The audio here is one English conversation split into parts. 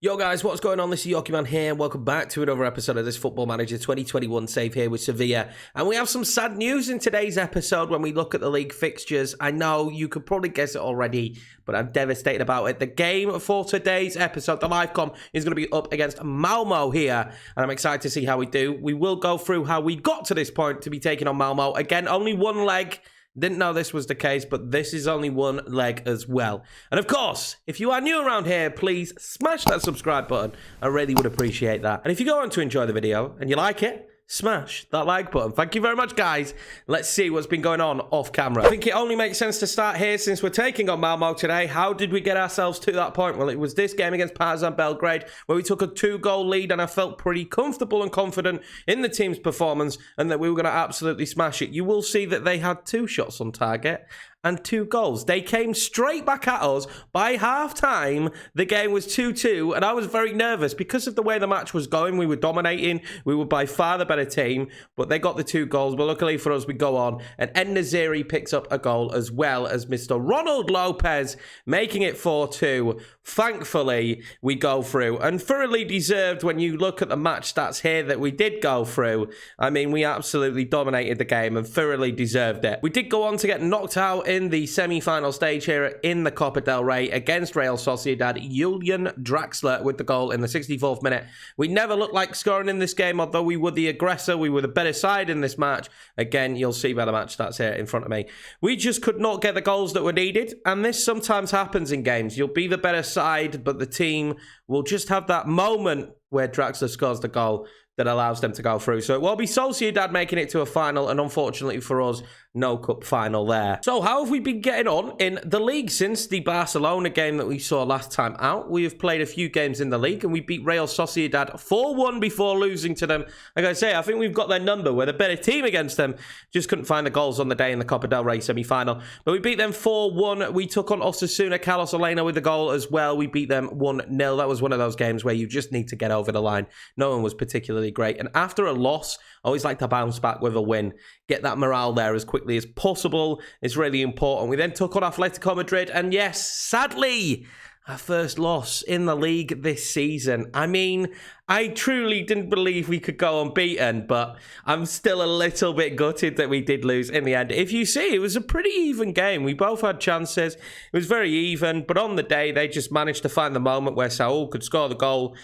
Yo guys, what's going on? This is Yorkie Man here, and welcome back to another episode of this Football Manager 2021 save here with Sevilla. And we have some sad news in today's episode when we look at the league fixtures. I know you could probably guess it already, but I'm devastated about it. The game for today's episode, the live com, is going to be up against Malmo here, and I'm excited to see how we do. We will go through how we got to this point to be taking on Malmo. Again, only one leg. Didn't know this was the case, but this is only one leg as well. And of course, if you are new around here, please smash that subscribe button. I really would appreciate that. And if you go on to enjoy the video and you like it, smash that like button. Thank you very much, guys. Let's see what's been going on off camera. I think it only makes sense to start here since we're taking on Malmo today. How did we get ourselves to that point? Well, it was this game against Partizan Belgrade where we took a 2-goal lead, and I felt pretty comfortable and confident in the team's performance and that we were going to absolutely smash it. You will see that they had 2 shots on target and 2 goals. They came straight back at us. By half-time, the game was 2-2, and I was very nervous because of the way the match was going. We were dominating. We were by far the better team, but they got the 2 goals. But luckily for us, we go on, and En-Nesyri picks up a goal as well as Mr. Ronald Lopez, making it 4-2. Thankfully, we go through, and thoroughly deserved when you look at the match stats here that we did go through. I mean, we absolutely dominated the game and thoroughly deserved it. We did go on to get knocked out in the semi-final stage here in the Copa del Rey against Real Sociedad. Julian Draxler with the goal in the 64th minute. We never looked like scoring in this game, although we were the aggressor. We were the better side in this match. Again, you'll see by the match stats here in front of me. We just could not get the goals that were needed, and this sometimes happens in games. You'll be the better side, but the team will just have that moment where Draxler scores the goal that allows them to go through. So it will be Sociedad making it to a final, and unfortunately for us, no cup final there. So how have we been getting on in the league since the Barcelona game that we saw last time out? We have played a few games in the league, and we beat Real Sociedad 4-1 before losing to them. Like I say, I think we've got their number. We're the better team against them. Just couldn't find the goals on the day in the Copa del Rey semi-final. But we beat them 4-1. We took on Osasuna, Carlos Elena with the goal as well. We beat them 1-0. That was one of those games where you just need to get over the line. No one was particularly great. And after a loss, I always like to bounce back with a win. Get that morale there as quickly as possible. It's really important. We then took on Atletico Madrid, and yes, sadly, our first loss in the league this season. I mean, I truly didn't believe we could go unbeaten, but I'm still a little bit gutted that we did lose in the end. If you see, it was a pretty even game. We both had chances. It was very even, but on the day, they just managed to find the moment where Saul could score the goal.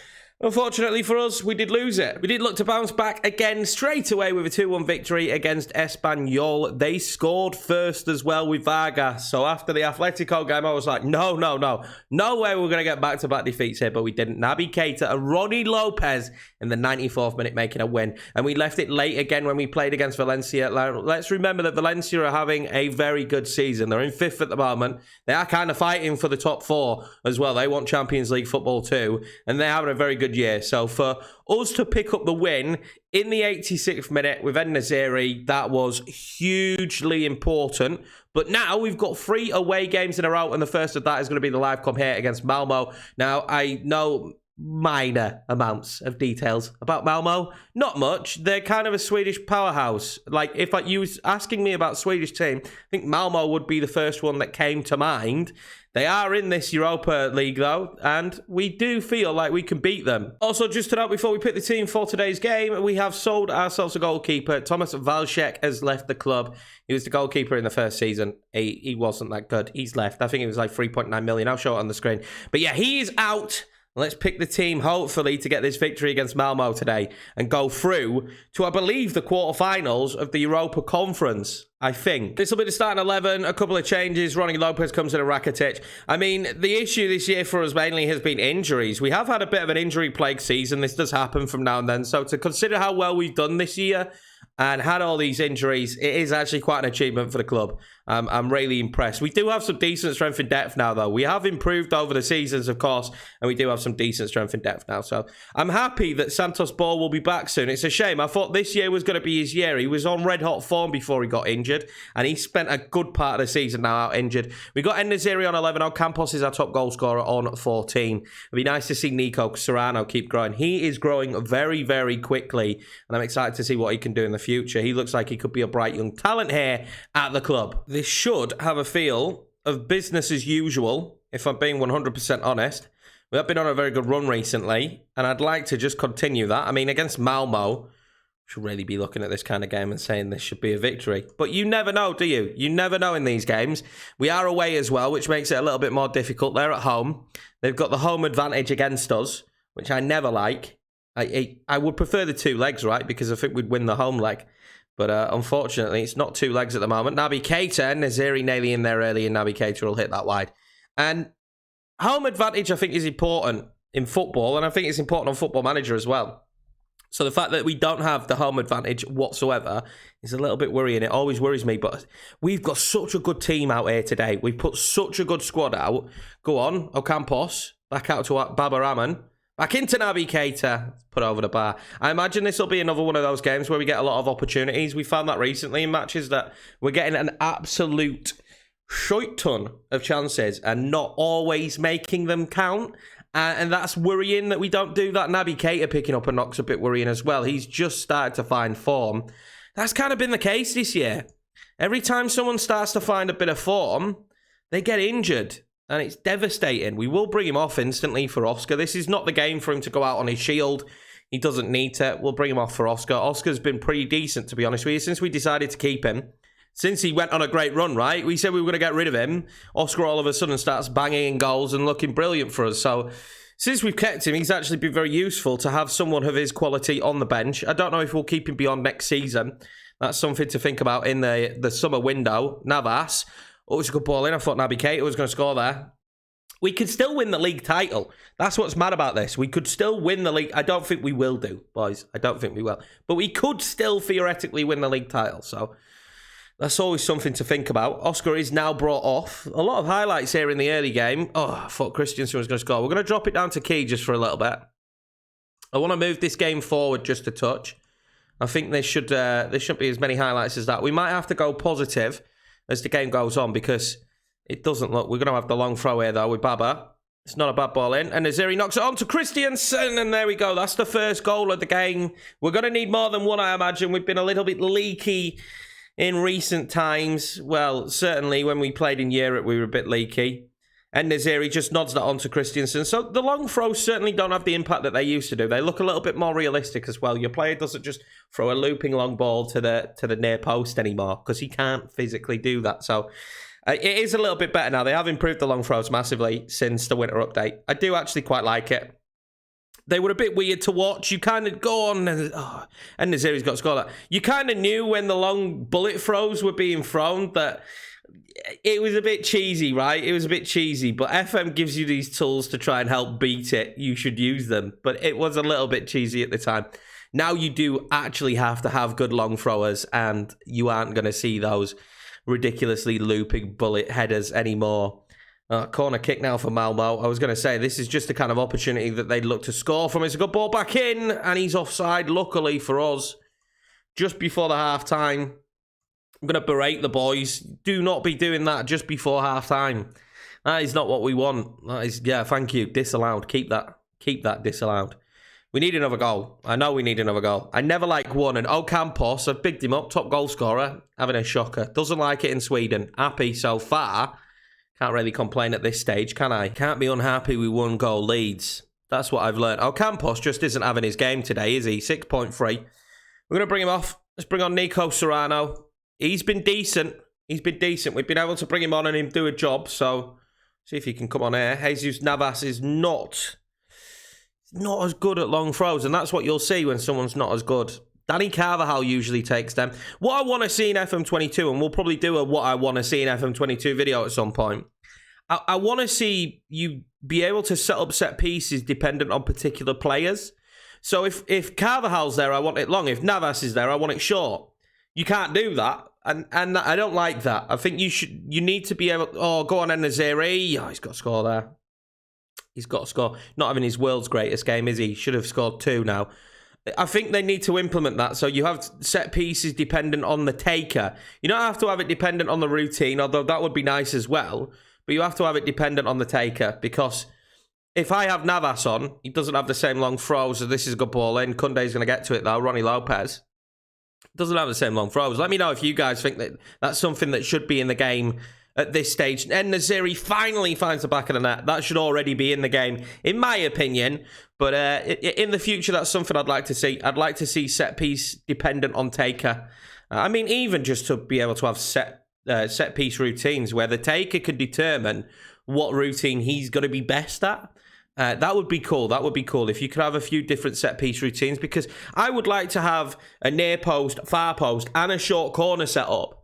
Unfortunately for us, we did lose it. We did look to bounce back again straight away with a 2-1 victory against Espanyol. They scored first as well with Vargas. So after the Atletico game, I was like, no way we're going to get back-to-back defeats here, but we didn't. Naby Keita and Ronnie Lopez in the 94th minute making a win. And we left it late again when we played against Valencia. Let's remember that Valencia are having a very good season. They're in 5th at the moment. They are kind of fighting for the top 4 as well. They want Champions League football too, and they're having a very good year. So for us to pick up the win in the 86th minute with En-Nesyri, that was hugely important. But now we've got 3 away games in a row, and the first of that is going to be the live com here against Malmo. Now, I know minor amounts of details about Malmo. Not much. They're kind of a Swedish powerhouse. Like, if you was asking me about Swedish team, I think Malmo would be the first one that came to mind. They are in this Europa League, though, and we do feel like we can beat them. Also, just to note, before we pick the team for today's game, we have sold ourselves a goalkeeper. Thomas Valchek has left the club. He was the goalkeeper in the first season. He wasn't that good. He's left. I think it was like 3.9 million. I'll show it on the screen. But yeah, he is out. Let's pick the team, hopefully, to get this victory against Malmo today and go through to, I believe, the quarterfinals of the Europa Conference, I think. This will be the starting 11, a couple of changes. Ronnie Lopez comes in, a Rakitic. I mean, the issue this year for us mainly has been injuries. We have had a bit of an injury-plagued season. This does happen from now and then. So to consider how well we've done this year and had all these injuries, it is actually quite an achievement for the club. I'm really impressed. We do have some decent strength in depth now, though. We have improved over the seasons, of course, and we do have some decent strength in depth now. So I'm happy that Santos Ball will be back soon. It's a shame. I thought this year was going to be his year. He was on red-hot form before he got injured, and he spent a good part of the season now out injured. We got En-Nesyri on 11. Campos is our top goal scorer on 14. It'd be nice to see Nico Serrano keep growing. He is growing very, very quickly, and I'm excited to see what he can do in the future. He looks like he could be a bright young talent here at the club. This should have a feel of business as usual, if I'm being 100% honest, We have been on a very good run recently, and I'd like to just continue that. I mean, against Malmo, should really be looking at this kind of game and saying this should be a victory. But you never know, do you? You never know in these games. We are away as well, which makes it a little bit more difficult. They're at home. They've got the home advantage against us, which I never like. I would prefer the 2 legs, right? Because I think we'd win the home leg. But unfortunately, it's not 2 legs at the moment. Naby Keita, Naziri nearly in there early, and Naby Keita will hit that wide. And home advantage, I think, is important in football, and I think it's important on Football Manager as well. So the fact that we don't have the home advantage whatsoever is a little bit worrying. It always worries me, but we've got such a good team out here today. We've put such a good squad out. Go on, Ocampos, back out to Baba Rahman, back into Naby Keita, put over the bar. I imagine this will be another one of those games where we get a lot of opportunities. We found that recently in matches that we're getting an absolute shite ton of chances and not always making them count. And that's worrying that we don't do that. Naby Keita picking up a knock's a bit worrying as well. He's just started to find form. That's kind of been the case this year. Every time someone starts to find a bit of form, they get injured. And it's devastating. We will bring him off instantly for Oscar. This is not the game for him to go out on his shield. He doesn't need to. We'll bring him off for Oscar. Oscar's been pretty decent, to be honest with you, since we decided to keep him. Since he went on a great run, right? We said we were going to get rid of him. Oscar all of a sudden starts banging in goals and looking brilliant for us. So since we've kept him, he's actually been very useful to have someone of his quality on the bench. I don't know if we'll keep him beyond next season. That's something to think about in the summer window. Navas. Oh, it's a good ball in. I thought Naby Keita was going to score there. We could still win the league title. That's what's mad about this. We could still win the league. I don't think we will do, boys. I don't think we will. But we could still theoretically win the league title. So that's always something to think about. Oscar is now brought off. A lot of highlights here in the early game. Oh, I thought Christensen was going to score. We're going to drop it down to Key just for a little bit. I want to move this game forward just a touch. I think there shouldn't be as many highlights as that. We might have to go positive as the game goes on because it doesn't look... We're going to have the long throw here, though, with Baba. It's not a bad ball in. And Naziri knocks it on to Christensen. And there we go. That's the first goal of the game. We're going to need more than one, I imagine. We've been a little bit leaky in recent times. Well, certainly when we played in Europe, we were a bit leaky. And Naziri just nods that on to Christensen. So the long throws certainly don't have the impact that they used to do. They look a little bit more realistic as well. Your player doesn't just throw a looping long ball to the near post anymore because he can't physically do that. So it is a little bit better now. They have improved the long throws massively since the winter update. I do actually quite like it. They were a bit weird to watch. You kind of go on, and Naziri's got to score that. You kind of knew when the long bullet throws were being thrown that it was a bit cheesy, right? It was a bit cheesy, but FM gives you these tools to try and help beat it. You should use them, but it was a little bit cheesy at the time. Now you do actually have to have good long throwers, and you aren't going to see those ridiculously looping bullet headers anymore. Corner kick now for Malmo. I was going to say, this is just the kind of opportunity that they'd look to score from. It's a good ball back in, and he's offside, luckily for us, just before the half-time. I'm going to berate the boys. Do not be doing that just before half-time. That is not what we want. That is, yeah, thank you. Disallowed. Keep that disallowed. We need another goal. I know we need another goal. I never like one, and Ocampos, I've bigged him up, top goal scorer, having a shocker. Doesn't like it in Sweden. Happy so far. Can't really complain at this stage, can I? Can't be unhappy with 1-goal leads. That's what I've learned. Ocampos just isn't having his game today, is he? 6.3. We're going to bring him off. Let's bring on Nico Serrano. He's been decent. We've been able to bring him on and him do a job. So, see if he can come on here. Jesus Navas is not as good at long throws. And that's what you'll see when someone's not as good. Danny Carvajal usually takes them. What I want to see in FM22, and we'll probably do a what I want to see in FM22 video at some point. I want to see you be able to set up set pieces dependent on particular players. So if Carvajal's there, I want it long. If Navas is there, I want it short. You can't do that. And I don't like that. I think you need to be able... Oh, go on, Naziri. Oh, he's got to score there. He's got to score. Not having his world's greatest game, is he? Should have scored 2 now. I think they need to implement that. So you have set pieces dependent on the taker. You don't have to have it dependent on the routine, although that would be nice as well. But you have to have it dependent on the taker, because if I have Navas on, he doesn't have the same long throws. So this is a good ball in. Kunde's going to get to it though. Ronnie Lopez doesn't have the same long throws. Let me know if you guys think that that's something that should be in the game at this stage. And Naziri finally finds the back of the net. That should already be in the game, in my opinion. But in the future, that's something I'd like to see. I'd like to see set piece dependent on taker. I mean, even just to be able to have set piece routines where the taker could determine what routine he's going to be best at. That would be cool. That would be cool if you could have a few different set piece routines, because I would like to have a near post, far post, and a short corner set up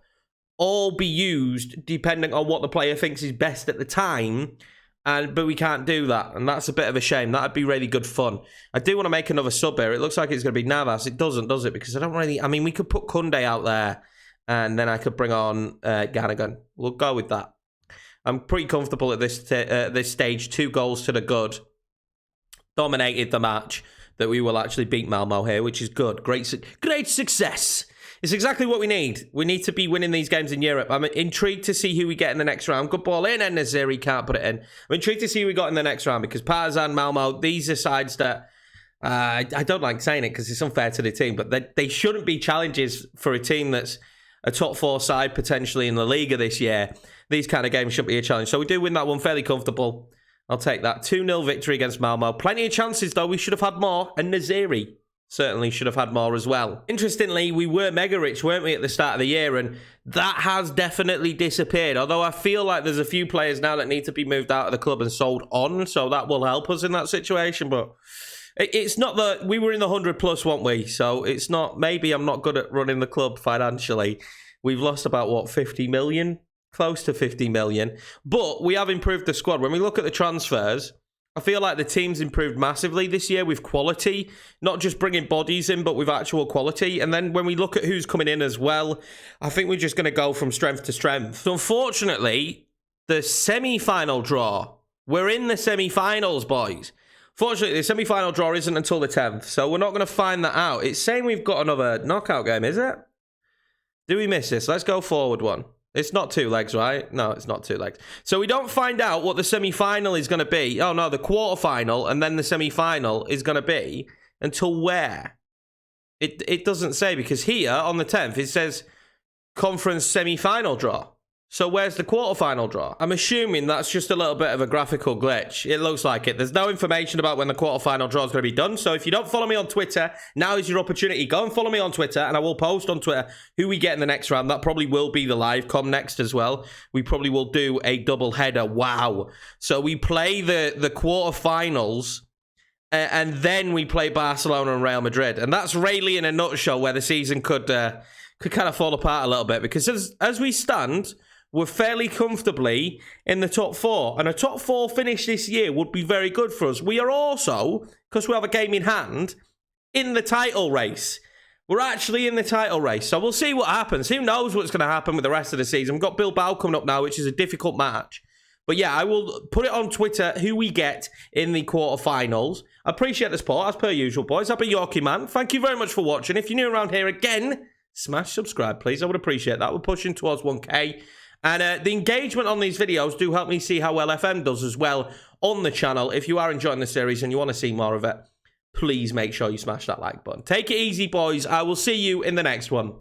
all be used depending on what the player thinks is best at the time. But we can't do that, and that's a bit of a shame. That'd be really good fun. I do want to make another sub here. It looks like it's going to be Navas. It doesn't, does it? Because I don't really... I mean, we could put Kunde out there, and then I could bring on Gannigan. We'll go with that. I'm pretty comfortable at this stage. 2 goals to the good. Dominated the match. That we will actually beat Malmo here, which is good. Great success. It's exactly what we need. We need to be winning these games in Europe. I'm intrigued to see who we get in the next round. Good ball in, and Naziri can't put it in. I'm intrigued to see who we got in the next round, because Partizan, Malmo, these are sides that... I don't like saying it because it's unfair to the team, but they shouldn't be challenges for a team that's a top 4 side potentially in the Liga this year. These kind of games shouldn't be a challenge. So we do win that one fairly comfortable. I'll take that. 2-0 victory against Malmo. Plenty of chances, though. We should have had more. And Naziri certainly should have had more as well. Interestingly, we were mega rich, weren't we, at the start of the year? And that has definitely disappeared. Although I feel like there's a few players now that need to be moved out of the club and sold on. So that will help us in that situation. But it's not that we were in the 100 plus, weren't we? So it's not... Maybe I'm not good at running the club financially. We've lost about, what, 50 million? Close to 50 million. But we have improved the squad. When we look at the transfers, I feel like the team's improved massively this year with quality. Not just bringing bodies in, but with actual quality. And then when we look at who's coming in as well, I think we're just going to go from strength to strength. So unfortunately, the semi-final draw. We're in the semi-finals, boys. Fortunately, the semi-final draw isn't until the 10th. So we're not going to find that out. It's saying we've got another knockout game, is it? Do we miss this? Let's go forward one. It's not 2 legs, right? No, it's not 2 legs. So we don't find out what the semi-final is going to be. Oh, no, the quarter-final and then the semi-final is going to be until where? It doesn't say, because here on the 10th, it says conference semi-final draw. So where's the quarter-final draw? I'm assuming that's just a little bit of a graphical glitch. It looks like it. There's no information about when the quarter-final draw is going to be done. So if you don't follow me on Twitter, now is your opportunity. Go and follow me on Twitter, and I will post on Twitter who we get in the next round. That probably will be the live com next as well. We probably will do a double header. Wow. So we play the quarter-finals, and then we play Barcelona and Real Madrid. And that's really in a nutshell where the season could kind of fall apart a little bit. Because as we stand... We're fairly comfortably in the top 4. And a top 4 finish this year would be very good for us. We are also, because we have a game in hand, in the title race. We're actually in the title race. So we'll see what happens. Who knows what's going to happen with the rest of the season. We've got Bilbao coming up now, which is a difficult match. But yeah, I will put it on Twitter who we get in the quarterfinals. I appreciate the support, as per usual, boys. I've been Yorkie Man. Thank you very much for watching. If you're new around here again, smash subscribe, please. I would appreciate that. We're pushing towards 1K. And the engagement on these videos do help me see how well FM does as well on the channel. If you are enjoying the series and you want to see more of it, please make sure you smash that like button. Take it easy, boys. I will see you in the next one.